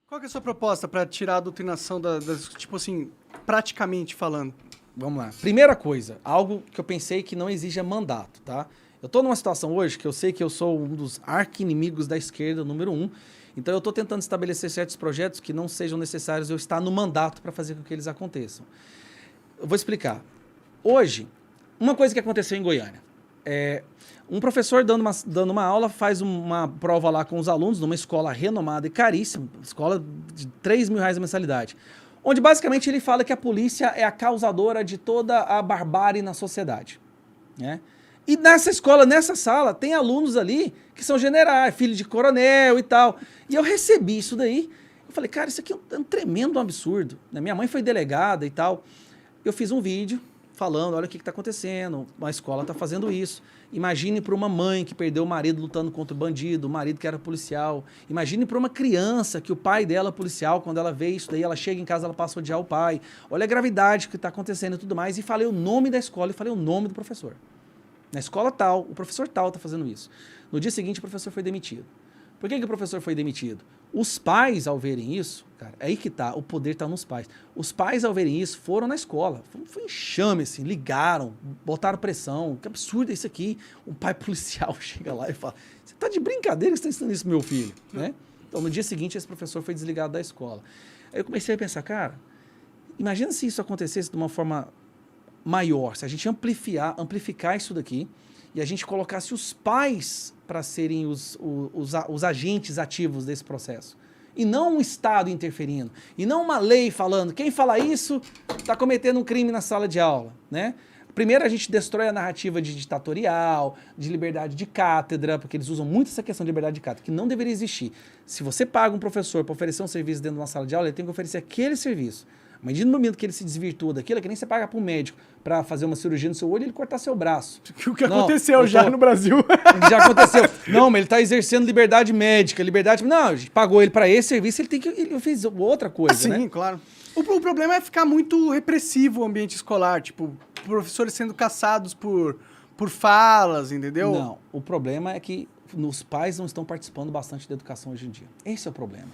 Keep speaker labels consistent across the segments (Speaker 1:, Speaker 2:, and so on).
Speaker 1: Qual que é a sua proposta para tirar a doutrinação tipo assim, praticamente falando?
Speaker 2: Vamos lá. Primeira coisa, algo que eu pensei que não exija mandato, tá? Eu tô numa situação hoje que eu sei que eu sou um dos arqui-inimigos da esquerda, número 1. Então eu tô tentando estabelecer certos projetos que não sejam necessários eu estar no mandato para fazer com que eles aconteçam. Eu vou explicar. Hoje, uma coisa que aconteceu em Goiânia. Um professor dando uma aula faz uma prova lá com os alunos numa escola renomada e caríssima, escola de R$ 3.000 a mensalidade, onde basicamente ele fala que a polícia é a causadora de toda a barbárie na sociedade, né? E nessa escola, nessa sala, tem alunos ali que são generais, filho de coronel e tal. E eu recebi isso daí. Eu falei, cara, isso aqui é um tremendo absurdo. Minha mãe foi delegada e tal. Eu fiz um vídeo falando, olha o que está acontecendo, a escola está fazendo isso. Imagine para uma mãe que perdeu o marido lutando contra o bandido, o marido que era policial. Imagine para uma criança que o pai dela é policial, quando ela vê isso daí, ela chega em casa, ela passa a odiar o pai. Olha a gravidade que está acontecendo e tudo mais. E falei o nome da escola e falei o nome do professor. Na escola tal, o professor tal está fazendo isso. No dia seguinte, o professor foi demitido. Por que o professor foi demitido? Os pais, ao verem isso, cara, é aí que tá, o poder tá nos pais. Os pais, ao verem isso, foram na escola. Foi enxame, assim, ligaram, botaram pressão. Que absurdo é isso aqui. Um pai policial chega lá e fala, você tá de brincadeira que você tá ensinando isso pro meu filho, né? Então, no dia seguinte, esse professor foi desligado da escola. Aí eu comecei a pensar, cara, imagina se isso acontecesse de uma forma maior, se a gente amplificar isso daqui e a gente colocasse os pais para serem os agentes ativos desse processo. E não um Estado interferindo. E não uma lei falando, quem fala isso está cometendo um crime na sala de aula, né? Primeiro a gente destrói a narrativa de ditatorial, de liberdade de cátedra, porque eles usam muito essa questão de liberdade de cátedra, que não deveria existir. Se você paga um professor para oferecer um serviço dentro de uma sala de aula, ele tem que oferecer aquele serviço. Mas no momento que ele se desvirtua daquilo, é que nem você paga para um médico para fazer uma cirurgia no seu olho e ele cortar seu braço.
Speaker 1: O que aconteceu já no Brasil.
Speaker 2: Já aconteceu. Não, mas ele está exercendo liberdade médica, liberdade... Não, a gente pagou ele para esse serviço, ele tem que... Ele fez outra coisa, né?
Speaker 1: Sim, claro. O problema é ficar muito repressivo o ambiente escolar, tipo, professores sendo caçados por falas, entendeu?
Speaker 2: Não, o problema é que os pais não estão participando bastante da educação hoje em dia. Esse é o problema.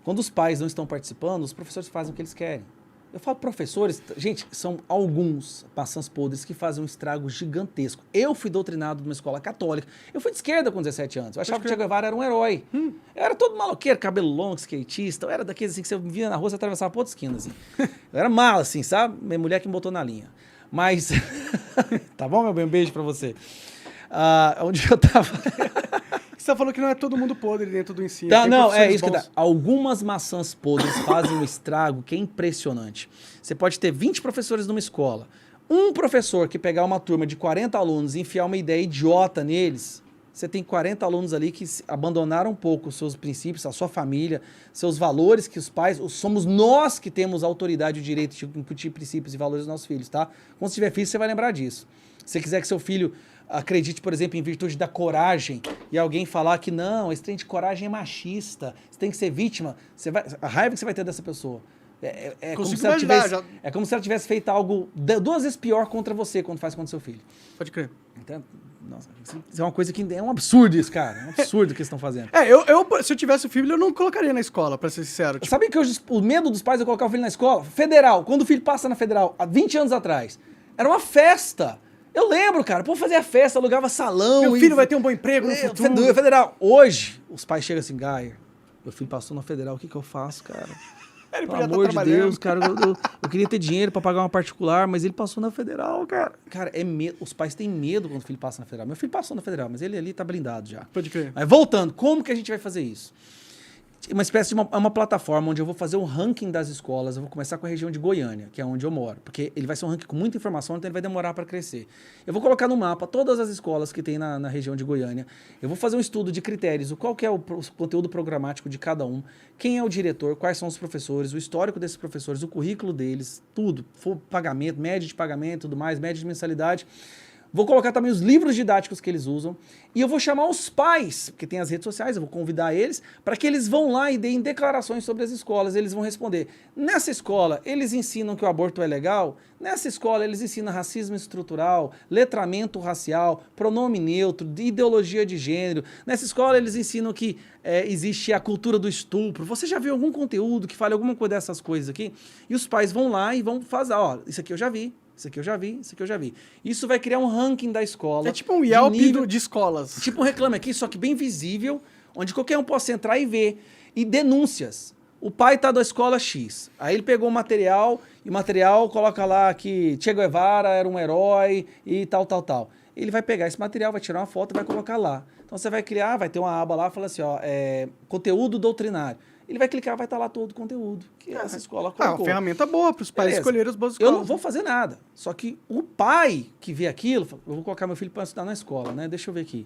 Speaker 2: Quando os pais não estão participando, os professores fazem o que eles querem. Eu falo professores, gente, são alguns maçãs podres que fazem um estrago gigantesco. Eu fui doutrinado numa escola católica. Eu fui de esquerda com 17 anos. Eu achava que o Che Guevara era um herói. Eu era todo maloqueiro, cabelo longo, skatista. Eu era daqueles assim que você via na rua, você atravessava por outra esquina, assim. Eu era mala, assim, sabe? Minha mulher que me botou na linha. Mas, tá bom, meu bem? Um beijo pra você. Onde eu tava...
Speaker 1: Você falou que não é todo mundo podre dentro do ensino.
Speaker 2: Tá, não, é isso que dá. Algumas maçãs podres fazem um estrago que é impressionante. Você pode ter 20 professores numa escola. Um professor que pegar uma turma de 40 alunos e enfiar uma ideia idiota neles, você tem 40 alunos ali que abandonaram um pouco os seus princípios, a sua família, seus valores, que os pais... Somos nós que temos a autoridade e o direito de incutir princípios e valores dos nossos filhos, tá? Quando você tiver filho, você vai lembrar disso. Se você quiser que seu filho acredite, por exemplo, em virtude da coragem, e alguém falar que não, esse trem de coragem é machista, você tem que ser vítima, a raiva que você vai ter dessa pessoa. É como se ela tivesse feito algo 2 vezes pior contra você quando faz contra seu filho.
Speaker 1: Pode crer.
Speaker 2: Então, nossa, isso é uma coisa que é um absurdo isso, cara. É um absurdo o que eles estão fazendo.
Speaker 1: Se eu tivesse filho, eu não colocaria na escola, pra ser sincero. Tipo...
Speaker 2: Sabe que hoje o medo dos pais é colocar o filho na escola? Federal, quando o filho passa na federal, há 20 anos atrás, era uma festa. Eu lembro, cara, o povo fazia festa, alugava salão.
Speaker 1: Meu filho vai ter um bom emprego no futuro.
Speaker 2: Federal. Hoje, os pais chegam assim, Gaia, meu filho passou na federal, o que eu faço, cara?
Speaker 1: Ele
Speaker 2: Pelo amor de Deus, cara, eu queria ter dinheiro pra pagar uma particular, mas ele passou na federal, cara. Cara, é medo. Os pais têm medo quando o filho passa na federal. Meu filho passou na federal, mas ele ali tá blindado já.
Speaker 1: Pode crer.
Speaker 2: Mas voltando, como que a gente vai fazer isso? Uma espécie de uma plataforma onde eu vou fazer um ranking das escolas. Eu vou começar com a região de Goiânia, que é onde eu moro, porque ele vai ser um ranking com muita informação, então ele vai demorar para crescer. Eu vou colocar no mapa todas as escolas que tem na região de Goiânia. Eu vou fazer um estudo de critérios, qual que é o conteúdo programático de cada um, quem é o diretor, quais são os professores, o histórico desses professores, o currículo deles, tudo, pagamento, média de pagamento, tudo mais, média de mensalidade. Vou colocar também os livros didáticos que eles usam. E eu vou chamar os pais, porque tem as redes sociais, eu vou convidar eles, para que eles vão lá e deem declarações sobre as escolas. Eles vão responder. Nessa escola, eles ensinam que o aborto é legal? Nessa escola, eles ensinam racismo estrutural, letramento racial, pronome neutro, ideologia de gênero. Nessa escola, eles ensinam que existe a cultura do estupro. Você já viu algum conteúdo que fale alguma coisa dessas coisas aqui? E os pais vão lá e vão fazer, ó, isso aqui eu já vi. Isso aqui eu já vi, isso aqui eu já vi. Isso vai criar um ranking da escola.
Speaker 1: É tipo um Yelp de escolas.
Speaker 2: Tipo um Reclame Aqui, só que bem visível, onde qualquer um possa entrar e ver. E denúncias. O pai tá da escola X. Aí ele pegou o material, e o material coloca lá que Che Guevara era um herói e tal, tal, tal. Ele vai pegar esse material, vai tirar uma foto e vai colocar lá. Então você vai criar, vai ter uma aba lá, fala assim, ó, conteúdo doutrinário. Ele vai clicar, vai estar lá todo o conteúdo que essa escola colocou.
Speaker 1: É uma ferramenta boa para os pais escolherem as boas escolas.
Speaker 2: Eu não vou fazer nada. Só que o pai que vê aquilo, eu vou colocar meu filho para estudar na escola, né? Deixa eu ver aqui.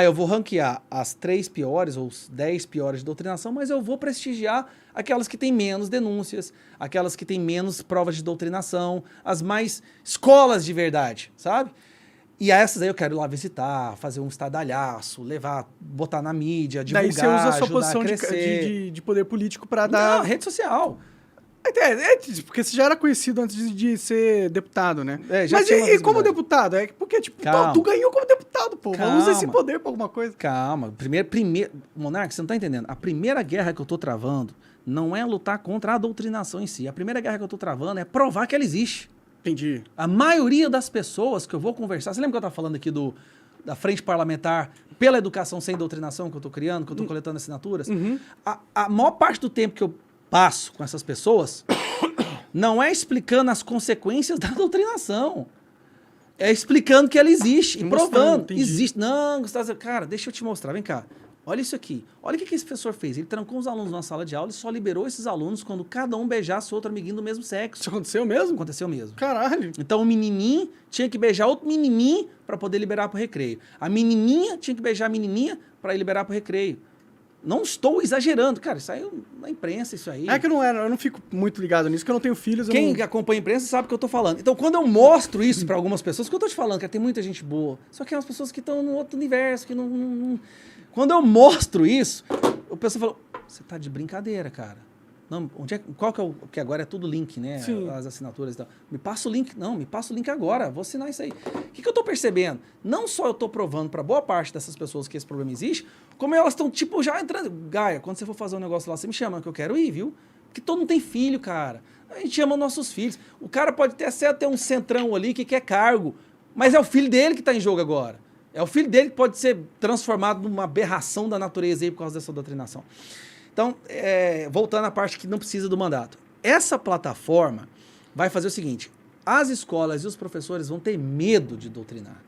Speaker 2: Eu vou ranquear as 3 piores ou os 10 piores de doutrinação, mas eu vou prestigiar aquelas que têm menos denúncias, aquelas que têm menos provas de doutrinação, as mais escolas de verdade, sabe? E essas aí eu quero ir lá visitar, fazer um estardalhaço, levar, botar na mídia, divulgar,
Speaker 1: daí você usa a sua
Speaker 2: ajudar
Speaker 1: posição
Speaker 2: a crescer.
Speaker 1: de poder político para dar...
Speaker 2: Não, rede social.
Speaker 1: Porque você já era conhecido antes de ser deputado, né?
Speaker 2: Já
Speaker 1: Mas
Speaker 2: tinha uma
Speaker 1: e como
Speaker 2: visibilidade.
Speaker 1: deputado? Porque, tipo,
Speaker 2: Calma.
Speaker 1: tu ganhou como deputado, pô.
Speaker 2: Calma.
Speaker 1: Usa esse poder pra alguma coisa.
Speaker 2: Calma. Primeiro, Monarca, você não tá entendendo. A primeira guerra que eu tô travando não é lutar contra a doutrinação em si. A primeira guerra que eu tô travando é provar que ela existe.
Speaker 1: Entendi.
Speaker 2: A maioria das pessoas que eu vou conversar... Você lembra que eu tava falando aqui da Frente Parlamentar pela Educação Sem Doutrinação que eu tô criando, que eu tô coletando assinaturas?
Speaker 1: Uhum.
Speaker 2: A maior parte do tempo que eu passo com essas pessoas não é explicando as consequências da doutrinação. É explicando que ela existe e provando.
Speaker 1: Entendi.
Speaker 2: Existe. Não, Gustavo, cara, deixa eu te mostrar. Vem cá. Olha isso aqui. Olha o que esse professor fez. Ele trancou os alunos numa sala de aula e só liberou esses alunos quando cada um beijasse outro amiguinho do mesmo sexo.
Speaker 1: Isso aconteceu mesmo?
Speaker 2: Aconteceu mesmo.
Speaker 1: Caralho.
Speaker 2: Então o menininho tinha que beijar outro menininho para poder liberar pro recreio. A menininha tinha que beijar a menininha para liberar pro recreio. Não estou exagerando. Cara, isso aí na imprensa, isso aí.
Speaker 1: É que eu não fico muito ligado nisso, que eu não tenho filhos.
Speaker 2: Quem acompanha a imprensa sabe o que eu tô falando. Então, quando eu mostro isso para algumas pessoas, que eu tô te falando, que tem muita gente boa, só que é umas pessoas que estão no outro universo, que não... Quando eu mostro isso, o pessoal fala, você tá de brincadeira, cara. Não, qual que é porque agora é tudo link, né?
Speaker 1: Sim.
Speaker 2: As assinaturas e tal. Me passa o link. Não, me passa o link agora. Vou assinar isso aí. O que eu tô percebendo? Não só eu tô provando para boa parte dessas pessoas que esse problema existe, como elas estão, tipo, já entrando. Gaia, quando você for fazer um negócio lá, você me chama, que eu quero ir, viu? Porque todo mundo tem filho, cara. A gente ama nossos filhos. O cara pode ter um centrão ali que quer cargo, mas é o filho dele que tá em jogo agora. É o filho dele que pode ser transformado numa aberração da natureza aí por causa dessa doutrinação. Então, voltando à parte que não precisa do mandato. Essa plataforma vai fazer o seguinte, as escolas e os professores vão ter medo de doutrinar.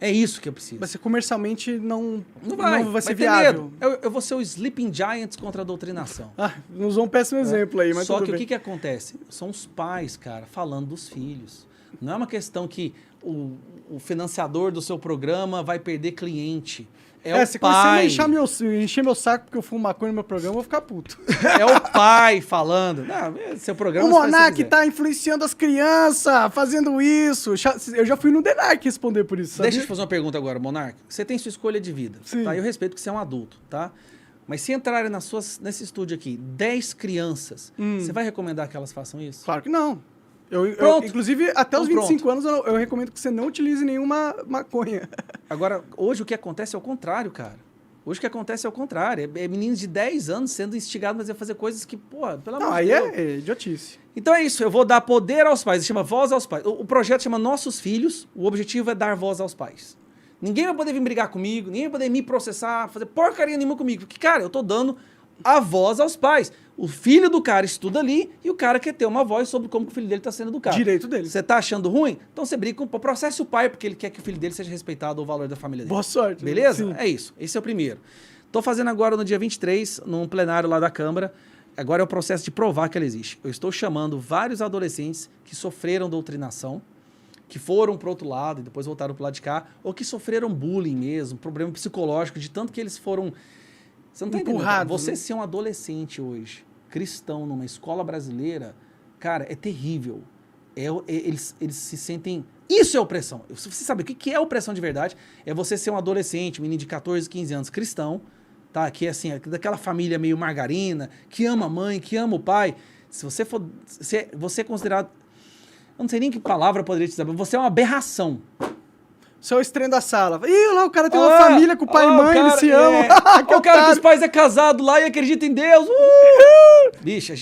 Speaker 2: É isso que eu preciso.
Speaker 1: Mas comercialmente não vai ser
Speaker 2: ter
Speaker 1: viável.
Speaker 2: medo. Eu vou ser o Sleeping Giants contra a doutrinação.
Speaker 1: Usou um péssimo exemplo aí, mas
Speaker 2: Só
Speaker 1: tudo
Speaker 2: que
Speaker 1: bem.
Speaker 2: o que acontece? São os pais, cara, falando dos filhos. Não é uma questão que o financiador do seu programa vai perder cliente. É o
Speaker 1: se
Speaker 2: pai.
Speaker 1: começar a encher meu saco porque eu fumo maconha no meu programa, eu vou ficar puto.
Speaker 2: É o pai falando. Não, seu programa...
Speaker 1: O Monark tá influenciando as crianças, fazendo isso. Eu já fui no Denark responder por isso, sabia?
Speaker 2: Deixa eu te fazer uma pergunta agora, Monark. Você tem sua escolha de vida,
Speaker 1: Sim.
Speaker 2: tá? Eu respeito que você é um adulto, tá? Mas se entrarem nesse estúdio aqui 10 crianças, você vai recomendar que elas façam isso?
Speaker 1: Claro que não.
Speaker 2: Pronto.
Speaker 1: Inclusive, até os
Speaker 2: Então,
Speaker 1: 25 anos, eu recomendo que você não utilize nenhuma maconha.
Speaker 2: Agora, hoje o que acontece é o contrário, cara. Hoje o que acontece é o contrário. É meninos de 10 anos sendo instigados a fazer coisas que, porra, pelo amor
Speaker 1: Não,
Speaker 2: de
Speaker 1: aí
Speaker 2: Deus.
Speaker 1: é idiotice.
Speaker 2: Então é isso, eu vou dar poder aos pais, chama Voz aos Pais. O projeto chama Nossos Filhos, o objetivo é dar voz aos pais. Ninguém vai poder vir brigar comigo, ninguém vai poder me processar, fazer porcaria nenhuma comigo. Porque, cara, eu tô dando a voz aos pais. O filho do cara estuda ali e o cara quer ter uma voz sobre como que o filho dele está sendo educado.
Speaker 1: Direito dele.
Speaker 2: Você tá achando ruim? Então você briga com o processe o pai porque ele quer que o filho dele seja respeitado ou o valor da família dele.
Speaker 1: Boa sorte.
Speaker 2: Beleza?
Speaker 1: Sim.
Speaker 2: É isso. Esse é o primeiro. Tô fazendo agora no dia 23, num plenário lá da Câmara. Agora é o processo de provar que ela existe. Eu estou chamando vários adolescentes que sofreram doutrinação, que foram pro outro lado e depois voltaram pro lado de cá, ou que sofreram bullying mesmo, problema psicológico, de tanto que eles foram... Você não tá entendendo?
Speaker 1: Empurrados,
Speaker 2: Você
Speaker 1: né?
Speaker 2: ser um adolescente hoje, cristão, numa escola brasileira, cara, é terrível. eles se sentem... Isso é opressão. Você sabe o que é opressão de verdade? É você ser um adolescente, um menino de 14, 15 anos, cristão, tá? Que é assim, daquela família meio margarina, que ama a mãe, que ama o pai. Se você for... você é considerado... Eu não sei nem que palavra eu poderia te dizer, mas você é uma aberração.
Speaker 1: Você é o estranho da sala. Ih, lá o cara tem uma família com o pai e mãe, eles se amam.
Speaker 2: O cara que os pais é casado lá e acredita em Deus. Bicho,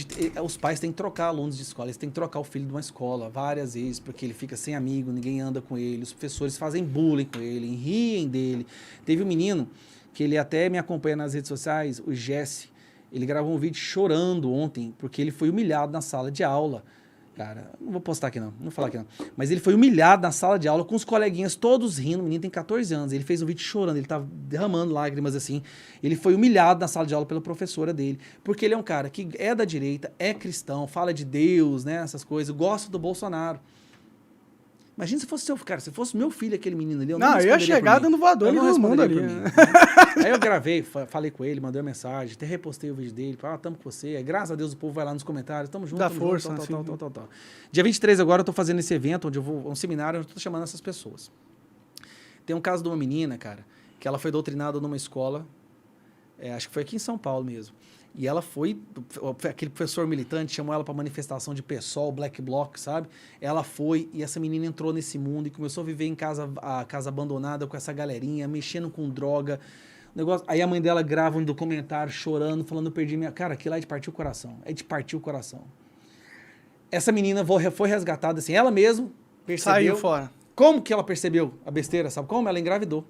Speaker 2: os pais têm que trocar alunos de escola, eles têm que trocar o filho de uma escola várias vezes, porque ele fica sem amigo, ninguém anda com ele, os professores fazem bullying com ele, riem dele. Teve um menino que ele até me acompanha nas redes sociais, o Jesse, ele gravou um vídeo chorando ontem, porque ele foi humilhado na sala de aula. Cara, não vou postar aqui não, não vou falar aqui não. Mas ele foi humilhado na sala de aula com os coleguinhas todos rindo. O menino tem 14 anos, ele fez um vídeo chorando, ele tava derramando lágrimas assim. Ele foi humilhado na sala de aula pela professora dele, porque ele é um cara que é da direita, é cristão, fala de Deus, né, essas coisas, gosta do Bolsonaro. Imagina se fosse seu cara, se fosse meu filho, aquele menino ali,
Speaker 1: eu ia chegar dando voador no mundo ali.
Speaker 2: Aí eu gravei, falei com ele, mandei uma mensagem, até repostei o vídeo dele, falei, tamo com você. Aí, graças a Deus o povo vai lá nos comentários, tamo junto,
Speaker 1: dá
Speaker 2: tamo
Speaker 1: força,
Speaker 2: junto, tal. Dia 23 agora eu tô fazendo esse evento, onde eu vou, um seminário, onde eu tô chamando essas pessoas. Tem um caso de uma menina, cara, que ela foi doutrinada numa escola, acho que foi aqui em São Paulo mesmo. E ela foi, aquele professor militante chamou ela para manifestação de PSOL, Black Bloc, sabe? Ela foi e essa menina entrou nesse mundo e começou a viver em a casa abandonada com essa galerinha, mexendo com droga. Negócio. Aí a mãe dela grava um documentário chorando, falando, eu perdi minha... Cara, aquilo lá é de partir o coração. É de partir o coração. Essa menina foi resgatada assim, ela mesma percebeu...
Speaker 1: Saiu fora.
Speaker 2: Como que ela percebeu a besteira, sabe como? Ela engravidou.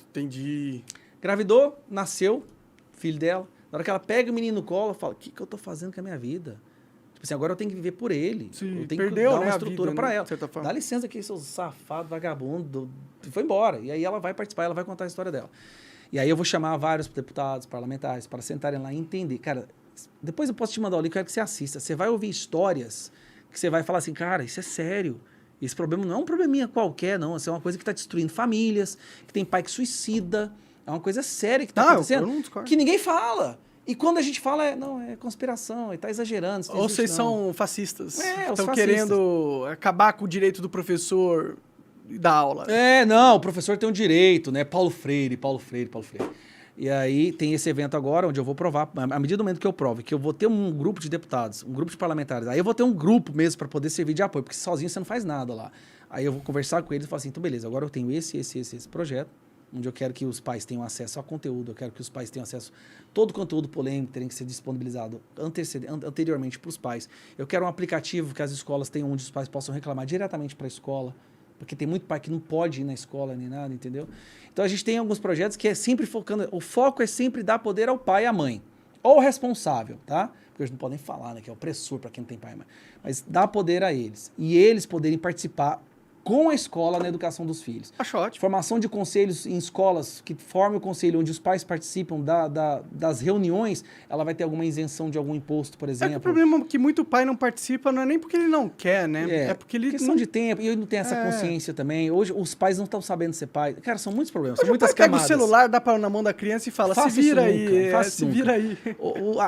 Speaker 1: Entendi.
Speaker 2: Engravidou, nasceu, filho dela. Na hora que ela pega o menino no colo, ela fala, o que eu tô fazendo com a minha vida? Tipo assim, agora eu tenho que viver por ele.
Speaker 1: Sim,
Speaker 2: eu tenho
Speaker 1: perdeu,
Speaker 2: que dar
Speaker 1: né,
Speaker 2: uma
Speaker 1: a
Speaker 2: estrutura
Speaker 1: vida,
Speaker 2: pra
Speaker 1: né,
Speaker 2: ela.
Speaker 1: de certa forma.
Speaker 2: Dá licença aqui, seu safado, vagabundo. E foi embora. E aí ela vai participar, ela vai contar a história dela. E aí eu vou chamar vários deputados, parlamentares, para sentarem lá e entender. Cara, depois eu posso te mandar o link, eu quero que você assista. Você vai ouvir histórias que você vai falar assim, cara, isso é sério. Esse problema não é um probleminha qualquer, não. Isso é uma coisa que está destruindo famílias, que tem pai que suicida. É uma coisa séria que está acontecendo,
Speaker 1: eu não discordo.
Speaker 2: que ninguém fala. E quando a gente fala, é conspiração, está exagerando. Isso não
Speaker 1: Ou
Speaker 2: existe,
Speaker 1: vocês
Speaker 2: não.
Speaker 1: são fascistas.
Speaker 2: Os
Speaker 1: Estão
Speaker 2: fascistas.
Speaker 1: querendo acabar com o direito do professor da aula.
Speaker 2: Não, o professor tem um direito, né? Paulo Freire. E aí tem esse evento agora, onde eu vou provar, à medida do momento que eu provo, que eu vou ter um grupo de deputados, um grupo de parlamentares, aí eu vou ter um grupo mesmo para poder servir de apoio, porque sozinho você não faz nada lá. Aí eu vou conversar com eles e falar assim, então beleza, agora eu tenho esse projeto, onde eu quero que os pais tenham acesso a conteúdo, eu quero que os pais tenham acesso a todo o conteúdo polêmico, tem que ser disponibilizado anteriormente para os pais. Eu quero um aplicativo que as escolas tenham, onde os pais possam reclamar diretamente para a escola, porque tem muito pai que não pode ir na escola nem nada, entendeu? Então a gente tem alguns projetos que é sempre focando, o foco é sempre dar poder ao pai e à mãe, ou ao responsável, tá? Porque eles não podem falar, né, que é opressor para quem não tem pai e mãe, mas dar poder a eles, e eles poderem participar com a escola na educação dos filhos.
Speaker 1: Acho ótimo.
Speaker 2: Formação de conselhos em escolas que formem o conselho, onde os pais participam das reuniões, ela vai ter alguma isenção de algum imposto, por exemplo.
Speaker 1: É que o problema é que muito pai não participa não é nem porque ele não quer, né? É porque ele
Speaker 2: questão
Speaker 1: não...
Speaker 2: de tempo, e ele não tem essa consciência também. Hoje os pais não estão sabendo ser pai. Cara, são muitos problemas,
Speaker 1: Hoje
Speaker 2: são muitas
Speaker 1: o pai
Speaker 2: camadas.
Speaker 1: pega o celular, dá na mão da criança e fala,
Speaker 2: Faça
Speaker 1: se vira
Speaker 2: isso
Speaker 1: aí,
Speaker 2: nunca, faça isso
Speaker 1: se
Speaker 2: nunca.
Speaker 1: vira aí.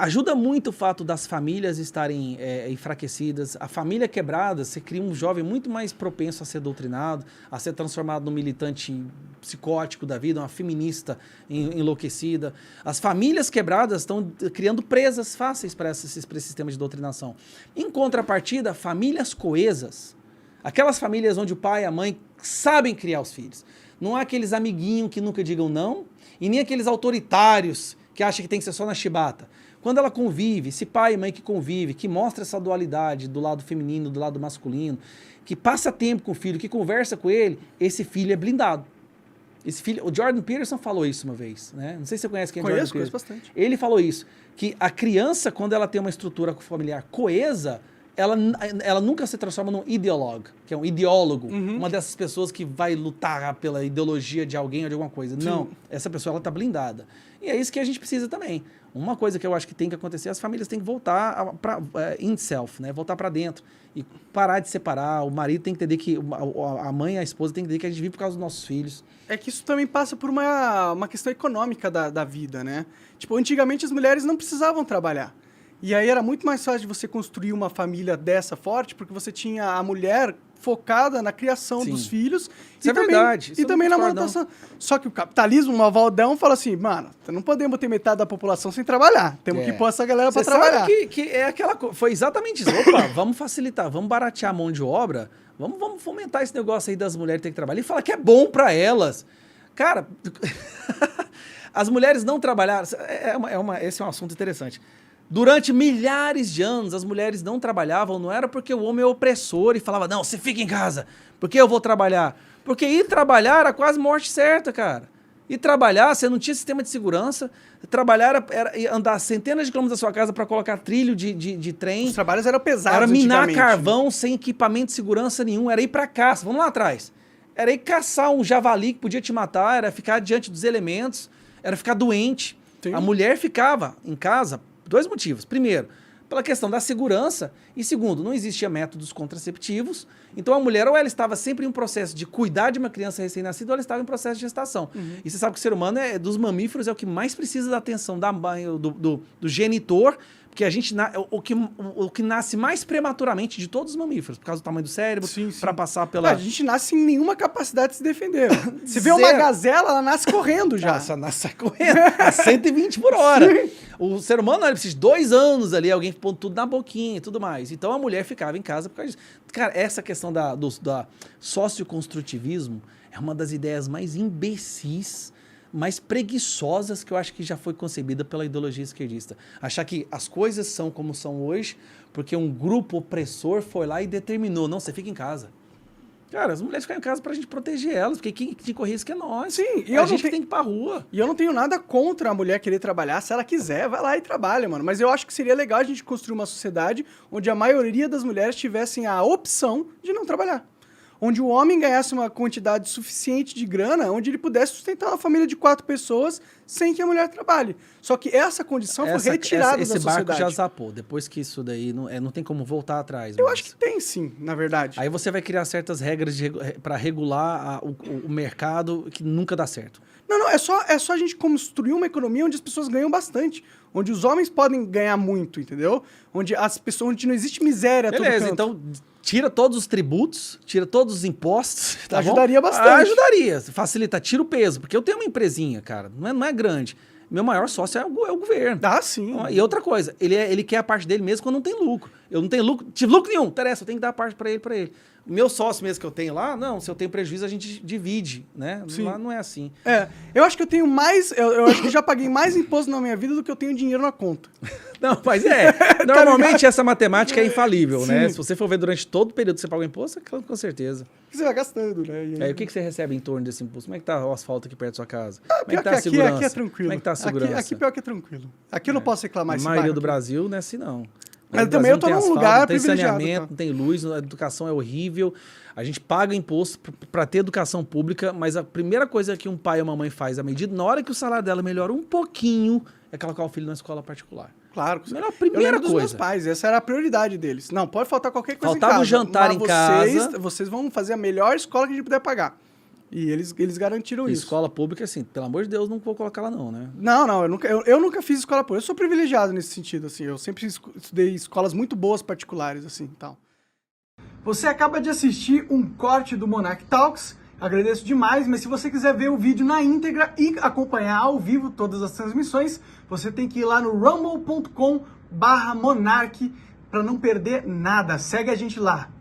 Speaker 2: Ajuda muito o fato das famílias estarem enfraquecidas. A família quebrada, você cria um jovem muito mais propenso a ser doutrinado, a ser transformado num militante psicótico da vida, uma feminista enlouquecida. As famílias quebradas estão criando presas fáceis para esse sistema de doutrinação. Em contrapartida, famílias coesas, aquelas famílias onde o pai e a mãe sabem criar os filhos. Não há aqueles amiguinhos que nunca digam não, e nem aqueles autoritários que acham que tem que ser só na chibata. Quando ela convive, esse pai e mãe que convive, que mostra essa dualidade do lado feminino, do lado masculino, que passa tempo com o filho, que conversa com ele, esse filho é blindado. Esse filho, o Jordan Peterson falou isso uma vez, né? Não sei se você conhece quem é Jordan Peterson.
Speaker 1: Conheço bastante.
Speaker 2: Ele falou isso, que a criança, quando ela tem uma estrutura familiar coesa, ela nunca se transforma num ideólogo, que é um ideólogo, uma dessas pessoas que vai lutar pela ideologia de alguém ou de alguma coisa. Sim. Não, essa pessoa ela tá blindada. E é isso que a gente precisa também. Uma coisa que eu acho que tem que acontecer, as famílias têm que voltar para in self, né? Voltar para dentro e parar de separar. O marido tem que entender que a mãe e a esposa tem que entender que a gente vive por causa dos nossos filhos. É
Speaker 1: que isso também passa por uma questão econômica da vida, né? Tipo, antigamente as mulheres não precisavam trabalhar. E aí era muito mais fácil de você construir uma família dessa forte, porque você tinha a mulher focada na criação
Speaker 2: Sim.
Speaker 1: dos filhos.
Speaker 2: Isso é verdade. Isso
Speaker 1: E
Speaker 2: eu
Speaker 1: também
Speaker 2: não
Speaker 1: na
Speaker 2: discordo,
Speaker 1: manutenção. Só que o capitalismo, o Mavaldão, fala assim, mano, não podemos ter metade da população sem trabalhar. Temos que pôr essa galera pra
Speaker 2: Você
Speaker 1: trabalhar.
Speaker 2: sabe que é aquela coisa. Foi exatamente isso. Opa, vamos facilitar, vamos baratear a mão de obra, vamos fomentar esse negócio aí das mulheres terem que trabalhar e falar que é bom pra elas. Cara, as mulheres não trabalharam. Esse é um assunto interessante. Durante milhares de anos, as mulheres não trabalhavam, não era porque o homem é opressor e falava, não, você fica em casa, porque eu vou trabalhar. Porque ir trabalhar era quase morte certa, cara. Ir trabalhar, você não tinha sistema de segurança, trabalhar era andar centenas de quilômetros da sua casa para colocar trilho de trem.
Speaker 1: Os trabalhos eram pesados.
Speaker 2: Era minar
Speaker 1: antigamente.
Speaker 2: carvão sem equipamento de segurança nenhum, era ir para caça, vamos lá atrás. Era ir caçar um javali que podia te matar, era ficar diante dos elementos, era ficar doente.
Speaker 1: Sim.
Speaker 2: A mulher ficava em casa. Dois motivos. Primeiro, pela questão da segurança. E segundo, não existia métodos contraceptivos. Então a mulher ou ela estava sempre em um processo de cuidar de uma criança recém-nascida ou ela estava em processo de gestação. E você sabe que o ser humano, dos mamíferos, é o que mais precisa da atenção do genitor, porque a gente o que nasce mais prematuramente de todos os mamíferos, por causa do tamanho do cérebro, para passar pela...
Speaker 1: A gente nasce sem nenhuma capacidade de se defender. Você vê uma gazela, ela nasce correndo já.
Speaker 2: Nossa, nasce correndo a 120 por hora. Sim. O ser humano, ele precisa de 2 anos ali, alguém pondo tudo na boquinha e tudo mais. Então a mulher ficava em casa por causa disso. Cara, essa questão da socioconstrutivismo é uma das ideias mais imbecis, mais preguiçosas que eu acho que já foi concebida pela ideologia esquerdista. Achar que as coisas são como são hoje porque um grupo opressor foi lá e determinou, não, você fica em casa. Cara, as mulheres ficam em casa pra gente proteger elas, porque quem corre risco é nós.
Speaker 1: Sim,
Speaker 2: e a gente tem que ir pra rua.
Speaker 1: E eu não tenho nada contra a mulher querer trabalhar. Se ela quiser, vai lá e trabalha, mano. Mas eu acho que seria legal a gente construir uma sociedade onde a maioria das mulheres tivessem a opção de não trabalhar. Onde o homem ganhasse uma quantidade suficiente de grana, onde ele pudesse sustentar uma família de 4 pessoas sem que a mulher trabalhe. Só que essa condição foi retirada da sociedade.
Speaker 2: Esse barco já zapou. Depois que isso daí não tem como voltar atrás.
Speaker 1: Eu acho que tem sim, na verdade.
Speaker 2: Aí você vai criar certas regras para regular o mercado que nunca dá certo.
Speaker 1: Não, é só a gente construir uma economia onde as pessoas ganham bastante. Onde os homens podem ganhar muito, entendeu? Onde não existe miséria a todo canto.
Speaker 2: Beleza, então tira todos os tributos, tira todos os impostos. Tá
Speaker 1: ajudaria
Speaker 2: bom?
Speaker 1: bastante.
Speaker 2: Ajudaria, facilita, tira o peso. Porque eu tenho uma empresinha, cara, não é grande. Meu maior sócio é o governo.
Speaker 1: Ah, sim.
Speaker 2: E outra coisa, ele quer a parte dele mesmo quando não tem lucro. Eu não tenho lucro, tive lucro nenhum, interessa, eu tenho que dar a parte para ele. O meu sócio mesmo que eu tenho lá, não, se eu tenho prejuízo a gente divide, né?
Speaker 1: Sim.
Speaker 2: Lá não é assim.
Speaker 1: Eu acho que eu tenho mais, eu acho que eu já paguei mais imposto na minha vida do que eu tenho dinheiro na conta.
Speaker 2: Não, mas normalmente essa matemática é infalível, né? Se você for ver durante todo o período que você paga o imposto, com certeza.
Speaker 1: Você vai gastando, né?
Speaker 2: O que você recebe em torno desse imposto? Como é que tá o asfalto aqui perto da sua casa? Como é que tá a
Speaker 1: aqui
Speaker 2: segurança?
Speaker 1: Aqui é tranquilo.
Speaker 2: Como é que tá a segurança?
Speaker 1: Aqui pior que é tranquilo. Aqui eu não posso reclamar.
Speaker 2: A maioria do Brasil não é assim, não.
Speaker 1: Mas também eu tô num lugar privilegiado.
Speaker 2: Não tem saneamento, não tem luz, a educação é horrível. A gente paga imposto para ter educação pública, mas a primeira coisa que um pai ou uma mãe faz, na hora que o salário dela melhora um pouquinho, é colocar o filho na escola particular.
Speaker 1: Claro.
Speaker 2: A primeira
Speaker 1: dos meus pais, essa era a prioridade deles. Não, pode faltar qualquer coisa
Speaker 2: Faltava
Speaker 1: em casa.
Speaker 2: o jantar em casa.
Speaker 1: Vocês vão fazer a melhor escola que a gente puder pagar. E eles garantiram isso.
Speaker 2: Escola pública, assim, pelo amor de Deus, não vou colocar lá não, né?
Speaker 1: Não, eu nunca fiz escola pública. Eu sou privilegiado nesse sentido, assim. Eu sempre estudei escolas muito boas particulares, assim, tal. Você acaba de assistir um corte do Monarch Talks. Agradeço demais, mas se você quiser ver o vídeo na íntegra e acompanhar ao vivo todas as transmissões, você tem que ir lá no rumble.com/monarch para não perder nada. Segue a gente lá.